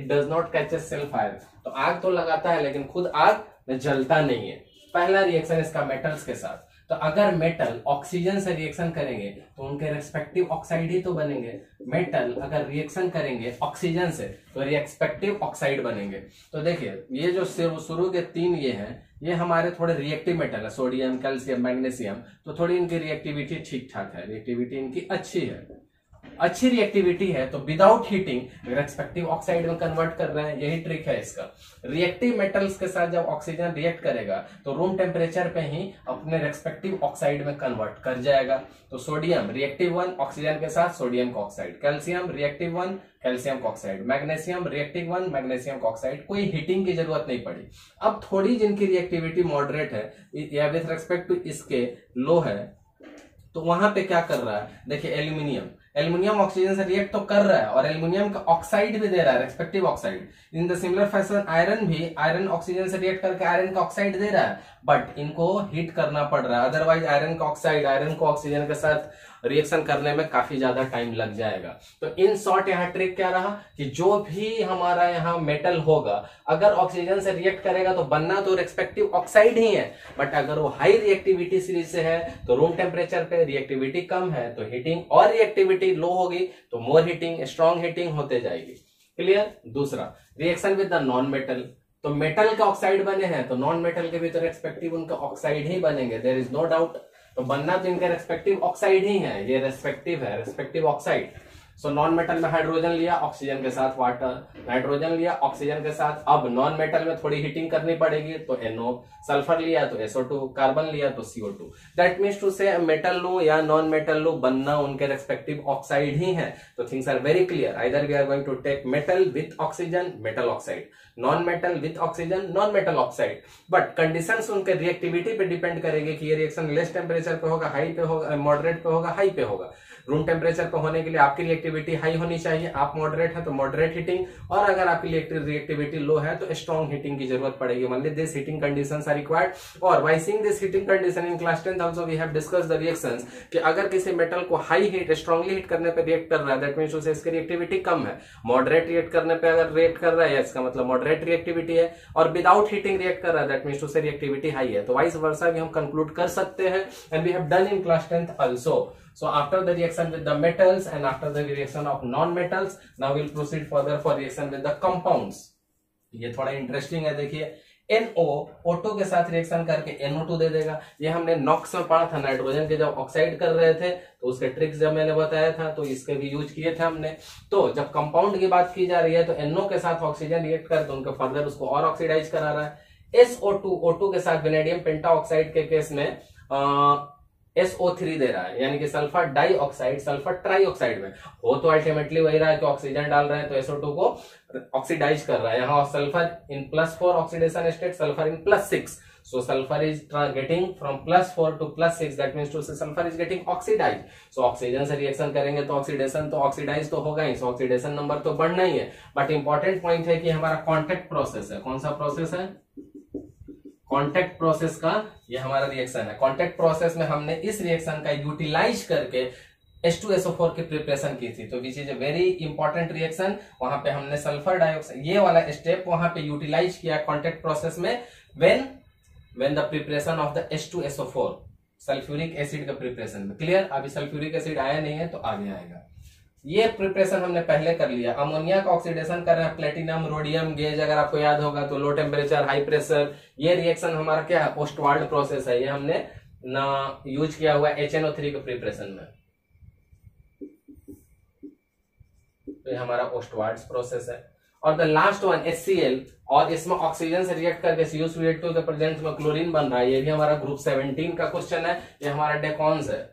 A: does not catch a self fire. तो आग तो लगाता है लेकिन खुद आग में जलता नहीं है। पहला रिएक्शन इसका मेटल्स के साथ। तो अगर मेटल ऑक्सीजन से रिएक्शन करेंगे तो उनके रेस्पेक्टिव ऑक्साइड ही तो बनेंगे। मेटल अगर रिएक्शन करेंगे ऑक्सीजन से तो रेस्पेक्टिव ऑक्साइड बनेंगे। तो देखिए ये जो शुरू के 3 ये हैं, ये हमारे थोड़े रिएक्टिव मेटल है, सोडियम, कैल्शियम, मैग्नीशियम। तो थोड़ी इनकी रिएक्टिविटी ठीक ठाक है, रिएक्टिविटी इनकी अच्छी है। अच्छी रिएक्टिविटी है तो विदाउट हीटिंग रेस्पेक्टिव ऑक्साइड में कन्वर्ट कर रहे हैं। यही ट्रिक है इसका। रिएक्टिव मेटल्स के साथ जब ऑक्सीजन रिएक्ट करेगा तो रूम टेम्परेचर पे ही अपने रेस्पेक्टिव ऑक्साइड में कन्वर्ट कर जाएगा। तो सोडियम रिएक्टिव 1 ऑक्सीजन के साथ सोडियम का ऑक्साइड, कैल्शियम रिएक्टिव 1 कैल्शियम का ऑक्साइड, मैग्नीशियम रिएक्टिव 1 मैग्नीशियम का ऑक्साइड। कोई हीटिंग की जरूरत नहीं पड़ी। अब थोड़ी जिनकी रिएक्टिविटी मॉडरेट है या विथ रेस्पेक्ट टू इसके लो है, तो वहां पे क्या कर रहा है? देखिए एल्युमिनियम ऑक्सीजन से रिएक्ट तो कर रहा है और एल्युमिनियम का ऑक्साइड भी दे रहा है, respective oxide. In the similar fashion iron oxygen से रिएक्ट करके आयरन का ऑक्साइड दे रहा है, बट इनको हीट करना पड़ रहा है। अदरवाइज आयरन को ऑक्सीजन के साथ रिएक्शन करने में काफी ज्यादा टाइम लग जाएगा। तो इन शॉर्ट यहाँ ट्रिक क्या रहा कि जो भी हमारा यहाँ मेटल होगा अगर ऑक्सीजन से रिएक्ट करेगा तो बनना तो रेस्पेक्टिव ऑक्साइड ही है, बट अगर वो हाई रिएक्टिविटी सीरीज से है तो रूम टेम्परेचर पे रिएक्टिविटी कम है तो हीटिंग, और रिएक्टिविटी लो होगी तो मोर हीटिंग, स्ट्रॉन्ग हीटिंग होते जाएगी। क्लियर? दूसरा reaction with the non metal. तो मेटल के ऑक्साइड बने हैं तो नॉन मेटल के भी तो रेस्पेक्टिव उनका ऑक्साइड ही बनेंगे, देयर इज नो डाउट। तो बनना तो इनके रेस्पेक्टिव ऑक्साइड ही है, ये रेस्पेक्टिव है, respective oxide. So non metal में हाइड्रोजन लिया ऑक्सीजन के साथ वाटर, नाइट्रोजन लिया ऑक्सीजन के साथ। अब नॉन मेटल में थोड़ी हीटिंग करनी पड़ेगी तो NO, सल्फर लिया तो SO2, कार्बन लिया तो CO2। दैट मीन्स टू से मेटल लो या नॉन मेटल लो बनना उनके रेस्पेक्टिव ऑक्साइड ही है। तो things are very clear. Either we are going to take metal with oxygen, metal oxide, non metal with oxygen, non metal oxide. But conditions उनके reactivity पे depend करेंगे कि ये रिएक्शन लेस टेम्परेचर पे होगा, हाई पे होगा, मॉडरेट पे होगा, हाई पे होगा। रूम टेम्परेचर पे होने के लिए आपकी रिएक्टिविटी हाई होनी चाहिए, आप मॉडरेट है तो मॉडरेट हीटिंग, और अगर आपकी रिएक्टिविटी लो है तो स्ट्रॉन्ग हीटिंग की जरूरत पड़ेगी। मान ली this heating conditions are required. और by seeing this heating condition in class 10th also we have discussed the reactions कि अगर किसी मेटल को हाई हीट, स्ट्रांगली हीट करने पे रिएक्ट कर रहा है, दैट मींस उसे इसकी रिएक्टिविटी कम है। मॉडरेट रिएक्ट करने पे अगर रिएक्ट कर रहा है इसका मतलब मॉडरेट रिएक्टिविटी है, और विदाउट हीटिंग रिएक्ट कर रहा है दैट मींस उसे रिएक्टिविटी हाई है। तो वाइस वर्सा भी हम कंक्लूड कर सकते हैं and we have done in class 10th also. So after the reaction with the metals and after the reaction of non-metals, now we'll proceed further for reaction with the compounds. ये थोड़ा interesting है। देखिए NO O2 के साथ reaction करके NO2 दे देगा। ये हमने नॉक्स में पढ़ा था, नाइट्रोजन के जब ऑक्साइड कर रहे थे तो उसके ट्रिक्स जब मैंने बताया था तो इसके भी यूज किए थे हमने। तो जब कंपाउंड की बात की जा रही है तो NO के साथ ऑक्सीजन रिएक्ट कर तो उनको फर्दर उसको और ऑक्सीडाइज करा रहा है। SO2 O2 के साथ वेनेडियम पेंटाऑक्साइड के केस में SO3 दे रहा है, यानी कि सल्फर डाइऑक्साइड सल्फर ट्राइऑक्साइड में हो तो अल्टीमेटली वही रहा है कि ऑक्सीजन डाल रहे हैं तो SO2 को ऑक्सीडाइज कर रहा है। यहाँ sulphur in +4 oxidation state, sulphur in +6, so sulfur is getting from +4 to +6, that means to say sulfur is getting oxidized. so oxygen से रिएक्शन करेंगे तो ऑक्सीडेशन तो ऑक्सीडाइज तो होगा ही, so ऑक्सीडेशन नंबर तो बढ़ना ही है। बट इंपॉर्टेंट पॉइंट है कि हमारा कॉन्टेक्ट प्रोसेस है। कौन सा प्रोसेस है? कॉन्टेक्ट प्रोसेस का ये हमारा रिएक्शन है। कॉन्टेक्ट प्रोसेस में हमने इस रिएक्शन का यूटिलाइज करके H2SO4 की प्रिपरेशन की थी, तो which is a very important reaction. वहां पे हमने सल्फर डाइऑक्साइड ये वाला स्टेप वहां पे यूटिलाइज किया कॉन्टेक्ट प्रोसेस में, when the preparation of the H2SO4 sulphuric acid का प्रिपरेशन में। क्लियर? अभी सल्फ्यूरिक एसिड आया नहीं है तो आगे आएगा। ये प्रिपरेशन हमने पहले कर लिया। अमोनिया का ऑक्सीडेशन कर रहे हैं, प्लेटिनम रोडियम गेज, अगर आपको याद होगा तो लो टेम्परेचर हाई प्रेशर। ये रिएक्शन हमारा क्या है? ओस्टवाल्ड प्रोसेस है। ये हमने ना यूज किया हुआ HNO3 के प्रिपरेशन में। तो ये हमारा ओस्टवाल्ड प्रोसेस है। और द लास्ट वन HCl, और इसमें ऑक्सीजन से रिएक्ट करके CuSO2 के प्रेजेंस में क्लोरीन बन रहा है। ये भी हमारा ग्रुप 17 का क्वेश्चन है। ये हमारा डेकॉन्स है,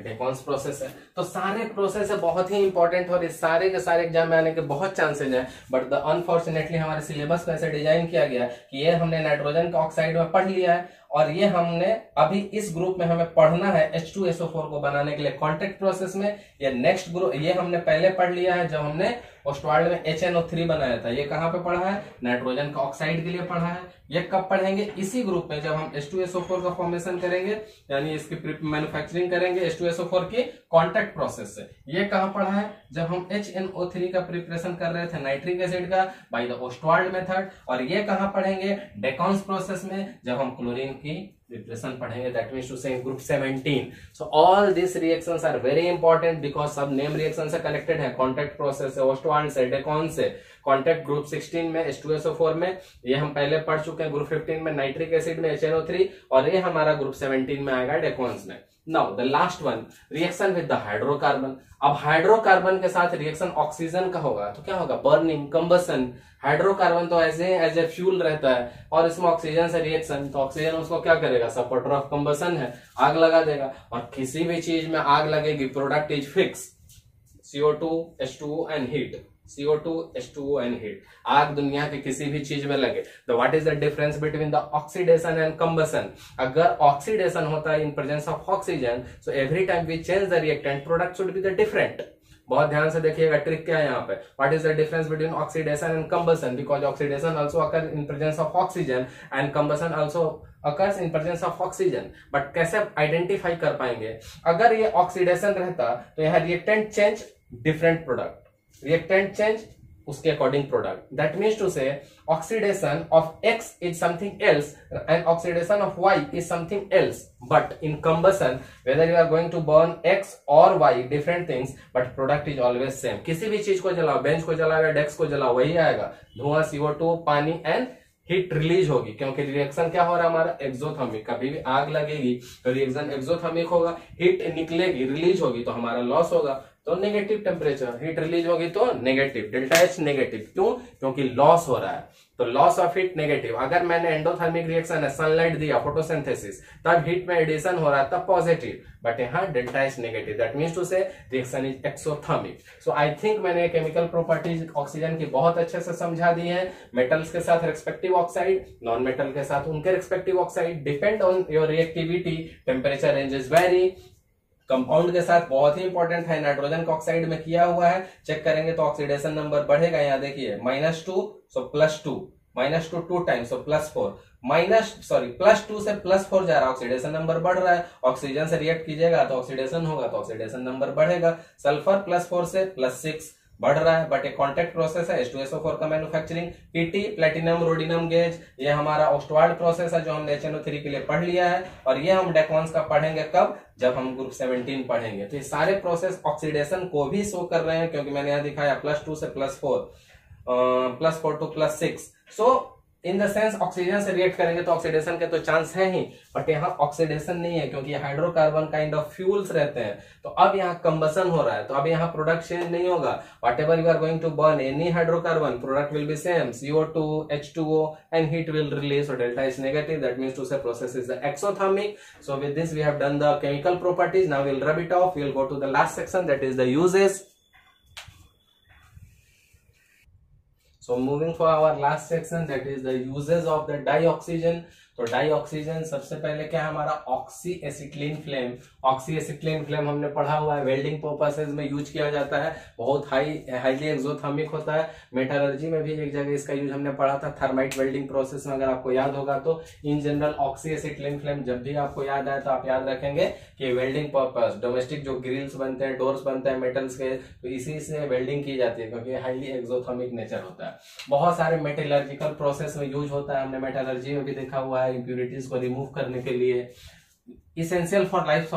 A: डेकॉन्स प्रोसेस है। तो सारे प्रोसेस है बहुत ही इंपॉर्टेंट, और इस सारे के सारे एग्जाम में आने के बहुत चांसेज हैं। बट द अनफॉर्चुनेटली हमारे सिलेबस को ऐसे डिजाइन किया गया कि ये हमने नाइट्रोजन का ऑक्साइड में पढ़ लिया है, और ये हमने अभी इस ग्रुप में हमें पढ़ना है H2SO4 को बनाने के लिए कॉन्टैक्ट प्रोसेस में। ये नेक्स्ट ग्रुप, ये हमने पहले पढ़ लिया है जब हमने ओस्टवाल्ड में HNO3 बनाया था। ये कहां पे पढ़ा है? नाइट्रोजन का ऑक्साइड के लिए पढ़ा है। ये कब पढ़ेंगे? इसी ग्रुप में जब हम H2SO4 का फॉर्मेशन करेंगे, यानी इसकी मैन्युफैक्चरिंग करेंगे H2SO4 की कॉन्टैक्ट प्रोसेस से। ये कहां पढ़ा है? जब हम HNO3 का प्रिपरेशन कर रहे थे नाइट्रिक एसिड का बाय द ओस्टवाल्ड मेथड। और ये कहां पढ़ेंगे? डेकॉन्स प्रोसेस में, जब हम क्लोरीन की प्रिपरेशन पढ़ेंगे, that means to say group 17। So all this reactions are very important because सब नेम रिएक्शन से कनेक्टेड है। कॉन्टैक्ट प्रोसेस से, ओस्टवाल्ड से, डेकॉन से, कॉन्टैक्ट ग्रुप 16 में H2SO4 में, ये हम पहले पढ़ चुके हैं। ग्रुप 15 में नाइट्रिक एसिड में HNO3, और ये हमारा ग्रुप 17 में आएगा डेकॉन्स में। Now the last one, reaction with the hydrocarbon. अब हाइड्रोकार्बन के साथ रिएक्शन ऑक्सीजन का होगा तो क्या होगा? Burning, combustion. हाइड्रोकार्बन तो ऐसे एज ए फ्यूल रहता है, और इसमें ऑक्सीजन से रिएक्शन, तो ऑक्सीजन उसको क्या करेगा? सपोर्टर ऑफ कंबसन है, आग लगा देगा। और किसी भी चीज में आग लगेगी, product is fix, CO2 H2O and heat, CO2 H2O and heat. आग दुनिया के किसी भी चीज में लगे तो what is the difference between the oxidation and combustion? अगर ऑक्सीडेशन होता है in presence of oxygen, so every time we change the reactant, product should be the different. बहुत ध्यान से देखिएगा, ट्रिक क्या है यहाँ पे। What is the difference between oxidation and combustion? Because oxidation also occur in presence of oxygen and combustion also occurs in presence of oxygen. But कैसे identify कर पाएंगे? अगर ये ऑक्सीडेशन रहता तो यहाँ reactant change, different product, reactant change उसके according product. That means to say oxidation of X is something else and oxidation of Y is something else, but in combustion whether you are going to burn X और Y different things, but product is always same. किसी भी चीज को जलाओ, bench को जलाओ या desk को जलाओ, वही आएगा, धुआं, CO2, पानी एंड हीट रिलीज होगी। क्योंकि रिएक्शन क्या हो रहा है हमारा? एक्सोथर्मिक। कभी भी आग लगेगी तो रिएक्शन एक्सोथर्मिक होगा, हीट निकलेगी, रिलीज होगी तो हमारा लॉस होगा, तो नेगेटिव टेम्परेचर। हीट रिलीज होगी तो नेगेटिव, डेल्टा H नेगेटिव। क्यों? क्योंकि लॉस हो रहा है, तो लॉस ऑफ हीट नेगेटिव। अगर मैंने एंडोथर्मिक रिएक्शन है, सनलाइट दिया, फोटोसिंथेसिस, तब हीट में एडिशन हो रहा है, तब पॉजिटिव, बट यहाँ delta H negative. That means to say reaction is exothermic. So I think मैंने केमिकल प्रॉपर्टीज ऑक्सीजन की बहुत अच्छे से समझा दी है। मेटल्स के साथ रिस्पेक्टिव ऑक्साइड, नॉन मेटल के साथ उनके respective oxide, depend on your reactivity, temperature ranges very. Compound के साथ बहुत ही इंपॉर्टेंट है, नाइट्रोजन का ऑक्साइड में किया हुआ है, चेक करेंगे तो ऑक्सीडेशन नंबर बढ़ेगा। यहाँ देखिए -2 सो +2, -2 2 टाइम्स सो +4, +2 से +4 जा रहा है, ऑक्सीडेशन नंबर बढ़ रहा है। ऑक्सीजन से रिएक्ट कीजिएगा तो ऑक्सीडेशन होगा, तो ऑक्सीडेशन नंबर बढ़ेगा। सल्फर +4 से +6 बढ़ रहा है, बट एक कॉन्टैक्ट प्रोसेस है H2SO4 का मैन्युफैक्चरिंग। पीटी, प्लेटिनम रोडिनम गेज, ये हमारा ओस्टवाल्ड प्रोसेस है जो हमने HNO3 के लिए पढ़ लिया है, और ये हम डेकॉन्स का पढ़ेंगे कब? जब हम ग्रुप 17 पढ़ेंगे। तो ये सारे प्रोसेस ऑक्सीडेशन को भी शो कर रहे हैं, क्योंकि मैंने यहाँ दिखाया +2 से +4, +4 to +6। So in the sense oxygen से रिएक्ट करेंगे तो ऑक्सीडेशन के तो चांस है ही, बट यहाँ ऑक्सीडेशन नहीं है क्योंकि हाइड्रोकार्बन काइंड ऑफ फ्यूल्स रहते हैं। तो अब यहाँ कंबसन हो रहा है, तो अब यहाँ प्रोडक्ट चेंज नहीं होगा। Whatever you are going to burn any hydrocarbon, product will be same, CO2 H2O and heat will release, so delta is negative. That means to say process is the exothermic. So with this we have done the chemical properties. Now we'll rub it off. We'll go to the last section, that is the uses. So moving for our last section, that is the uses of the dioxygen. तो dioxygen सबसे पहले क्या है हमारा? Oxy acetylene flame. Oxy acetylene flame हमने पढ़ा हुआ है, वेल्डिंग पर्पसेज में यूज किया जाता है, बहुत हाईली एक्सोथर्मिक होता है। मेटलर्जी में भी एक जगह इसका यूज हमने पढ़ा था, थर्माइट वेल्डिंग प्रोसेस में, अगर आपको याद होगा तो। In general oxy acetylene flame जब भी आपको याद आए तो आप याद रखेंगे कि वेल्डिंग पर्पस, डोमेस्टिक जो ग्रिल्स बनते हैं, डोर्स बनते हैं मेटल्स के, तो इसी से वेल्डिंग की जाती है क्योंकि हाईली एक्सोथर्मिक नेचर होता है। बहुत सारे मेटलर्जिकल प्रोसेस में यूज होता है, हमने मेटलर्जी में भी देखा हुआ है। है इम्प्यूरिटीज को रिमूव करने के लिए। Essential for life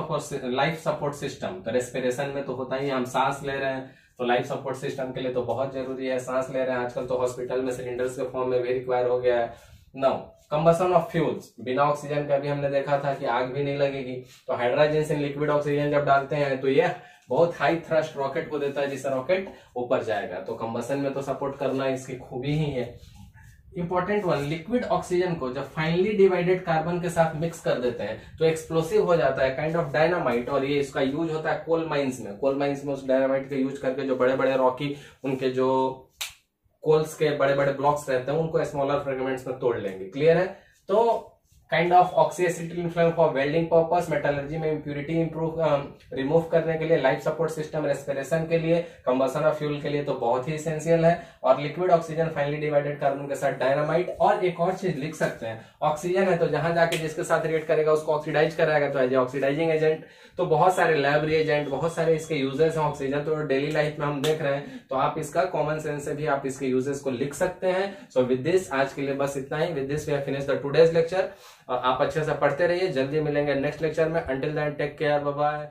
A: support system, तो रेस्पिरेशन में तो होता ही, हम सांस ले रहे हैं तो लाइफ सपोर्ट सिस्टम के लिए तो बहुत जरूरी है, सांस ले रहे हैं आजकल तो हॉस्पिटल में सिलेंडर्स के फॉर्म में भी रिक्वायर हो गया है। नाउ कंबसन ऑफ फ्यूल्स, बिना ऑक्सीजन का भी हमने देखा था कि आग भी नहीं लगेगी, तो हाइड्रोजन इन लिक्विड ऑक्सीजन जब डालते हैं तो ये बहुत हाई थ्रस्ट रॉकेट को देता है, जिससे रॉकेट ऊपर जाएगा, तो कंबसन में तो सपोर्ट करना इसकी खूबी ही है। इंपॉर्टेंट वन, लिक्विड ऑक्सीजन को जब फाइनली डिवाइडेड कार्बन के साथ मिक्स कर देते हैं तो एक्सप्लोसिव हो जाता है, काइंड ऑफ डायनामाइट, और ये इसका यूज होता है कोल माइंस में। कोल माइंस में उस डायनामाइट का यूज करके जो बड़े बड़े रॉकी, उनके जो कोल्स के बड़े बड़े ब्लॉक्स रहते हैं उनको स्मॉलर फ्रेगमेंट्स में तोड़ लेंगे। क्लियर है? तो kind of oxyacetylene flame for welding purpose, metallurgy में इंप्यूरिटी रिमूव करने के लिए, लाइफ सपोर्ट सिस्टम, रेस्पिरेशन के लिए, कंबसन ऑफ फ्यूल के लिए तो बहुत ही इसेंशियल है। और liquid oxygen finally divided carbon के साथ डायनामाइट। और एक और चीज लिख सकते हैं, ऑक्सीजन है तो जहां जाके जिसके साथ रिएक्ट करेगा उसको ऑक्सीडाइज कराएगा, तो एज ए ऑक्सीडाइजिंग एजेंट। तो बहुत सारे लैब रिएजेंट, बहुत सारे इसके यूजेस हैं ऑक्सीजन, तो डेली लाइफ में हम देख रहे हैं, तो आप इसका कॉमन सेंस से भी आप इसके यूजेस को लिख सकते हैं। सो विद दिस आज के लिए बस इतना ही। With this we have finished the today's lecture. और आप अच्छे से पढ़ते रहिए, जल्दी मिलेंगे नेक्स्ट लेक्चर में। Until then take care, bye bye.